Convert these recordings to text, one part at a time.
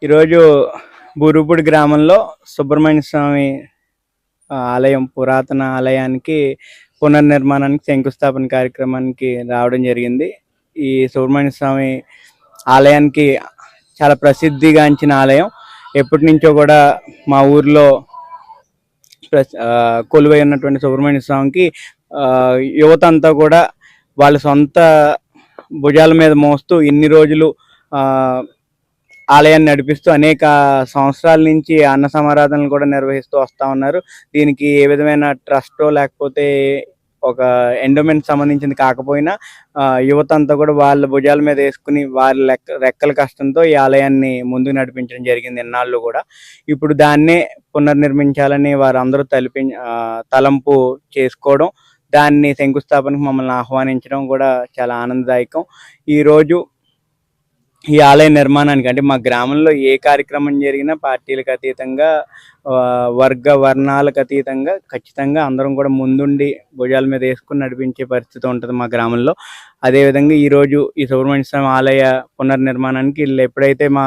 ఈరోజు బూరుగుపూడి గ్రామంలో సుబ్రహ్మణ్య స్వామి ఆలయం, పురాతన ఆలయానికి పునర్నిర్మాణానికి శంకుస్థాపన కార్యక్రమానికి రావడం జరిగింది. ఈ సుబ్రహ్మణ్య స్వామి ఆలయానికి చాలా ప్రసిద్ధిగాంచిన ఆలయం. ఎప్పటి నుంచో కూడా మా ఊర్లో కొలువై ఉన్నటువంటి సుబ్రహ్మణ్య స్వామికి యువత అంతా కూడా వాళ్ళ సొంత భుజాల మీద మోస్తూ ఇన్ని రోజులు ఆలయాన్ని నడిపిస్తూ అనేక సంవత్సరాల నుంచి అన్న సమారాధనలు కూడా నిర్వహిస్తూ వస్తూ ఉన్నారు. దీనికి ఏ విధమైన ట్రస్టో లేకపోతే ఒక ఎండోమెంట్ సంబంధించింది కాకపోయినా యువత అంతా కూడా వాళ్ళ భుజాల మీద వేసుకుని వాళ్ళ రెక్కల కష్టంతో ఈ ఆలయాన్ని ముందుకు నడిపించడం జరిగింది ఎన్నాళ్ళు కూడా. ఇప్పుడు దాన్నే పునర్నిర్మించాలని వారందరూ తలంపు చేసుకోవడం, దాన్ని శంకుస్థాపనకు మమ్మల్ని ఆహ్వానించడం కూడా చాలా ఆనందదాయకం. ఈరోజు ఈ ఆలయ నిర్మాణానికి, అంటే మా గ్రామంలో ఏ కార్యక్రమం జరిగినా పార్టీలకు అతీతంగా, వర్గ వర్ణాలకు అతీతంగా ఖచ్చితంగా అందరం కూడా ముందుండి భుజాల మీద వేసుకుని నడిపించే పరిస్థితి ఉంటుంది మా గ్రామంలో. అదేవిధంగా ఈరోజు ఈ సుబ్రహ్మణ్య స్వామి ఆలయ పునర్నిర్మాణానికి వీళ్ళు ఎప్పుడైతే మా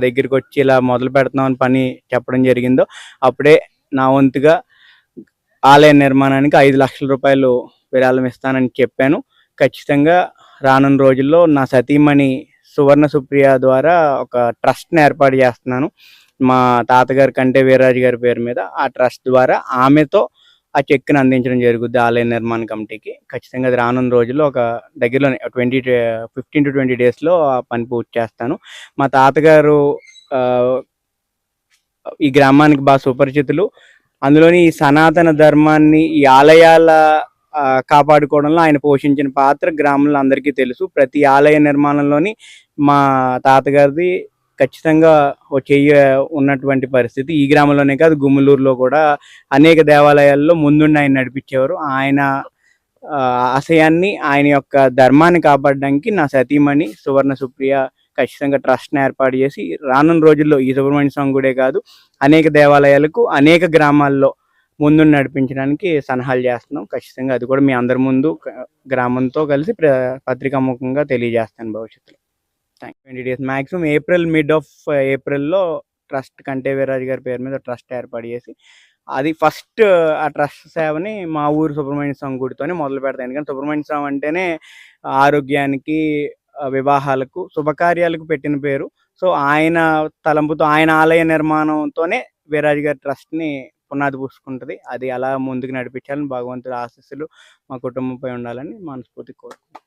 దగ్గరికి వచ్చి ఇలా మొదలు పెడుతున్నామని పని చెప్పడం జరిగిందో అప్పుడే నా వంతుగా ఆలయ నిర్మాణానికి 5 లక్షల రూపాయలు విరాళం ఇస్తానని చెప్పాను. ఖచ్చితంగా రానున్న రోజుల్లో నా సతీమణి సువర్ణ సుప్రియ ద్వారా ఒక ట్రస్ట్ని ఏర్పాటు చేస్తున్నాను మా తాతగారి కంటే వీర్రాజు గారి పేరు మీద. ఆ ట్రస్ట్ ద్వారా ఆమెతో ఆ చెక్ని అందించడం జరుగుద్ది ఆలయ నిర్మాణ కమిటీకి. ఖచ్చితంగా అది రానున్న రోజుల్లో ఒక దగ్గరలోనే 15 to 20 డేస్లో ఆ పని పూర్తి చేస్తాను. మా తాతగారు ఈ గ్రామానికి బాగా సుపరిచితులు. అందులోని ఈ సనాతన ధర్మాన్ని, ఈ ఆలయాల కాపాడుకోవడంలో ఆయన పోషించిన పాత్ర గ్రామంలో అందరికీ తెలుసు. ప్రతి ఆలయ నిర్మాణంలోని మా తాతగారిది ఖచ్చితంగా ఓ చెయ్యి ఉన్నటువంటి పరిస్థితి. ఈ గ్రామంలోనే కాదు, గుమ్మలూరులో కూడా అనేక దేవాలయాల్లో ముందుండి ఆయన నడిపించేవారు. ఆయన ఆశయాన్ని, ఆయన యొక్క ధర్మాన్ని కాపాడడానికి నా సతీమణి సువర్ణ సుప్రియ ఖచ్చితంగా ట్రస్ట్ని ఏర్పాటు చేసి రానున్న రోజుల్లో ఈ సుబ్రహ్మణ్య స్వామి గుడే కాదు అనేక దేవాలయాలకు, అనేక గ్రామాల్లో ముందు నడిపించడానికి సలహాలు చేస్తున్నాం. ఖచ్చితంగా అది కూడా మీ అందరి ముందు గ్రామంతో కలిసి పత్రికాముఖంగా తెలియజేస్తాను భవిష్యత్తులో. 20 డేస్ మ్యాక్సిమం మిడ్ ఆఫ్ ఏప్రిల్లో ట్రస్ట్ కంటే వీర్రాజు గారి పేరు మీద ట్రస్ట్ ఏర్పాటు చేసి అది ఫస్ట్ ఆ ట్రస్ట్ సేవని మా ఊరు సుబ్రహ్మణ్య స్వామి గుడితోనే మొదలు పెడతాను. ఎందుకంటే సుబ్రహ్మణ్య స్వామి అంటేనే ఆరోగ్యానికి, వివాహాలకు, శుభకార్యాలకు పెట్టిన పేరు. సో ఆయన తలంపుతో, ఆయన ఆలయ నిర్మాణంతోనే వీర్రాజు గారి ట్రస్ట్ని పునాది పూసుకుంటుంది. అది అలా ముందుకు నడిపించాలని భగవంతుడి ఆశీస్సులు మా కుటుంబంపై ఉండాలని మనస్ఫూర్తి కోరుకుంటున్నాను.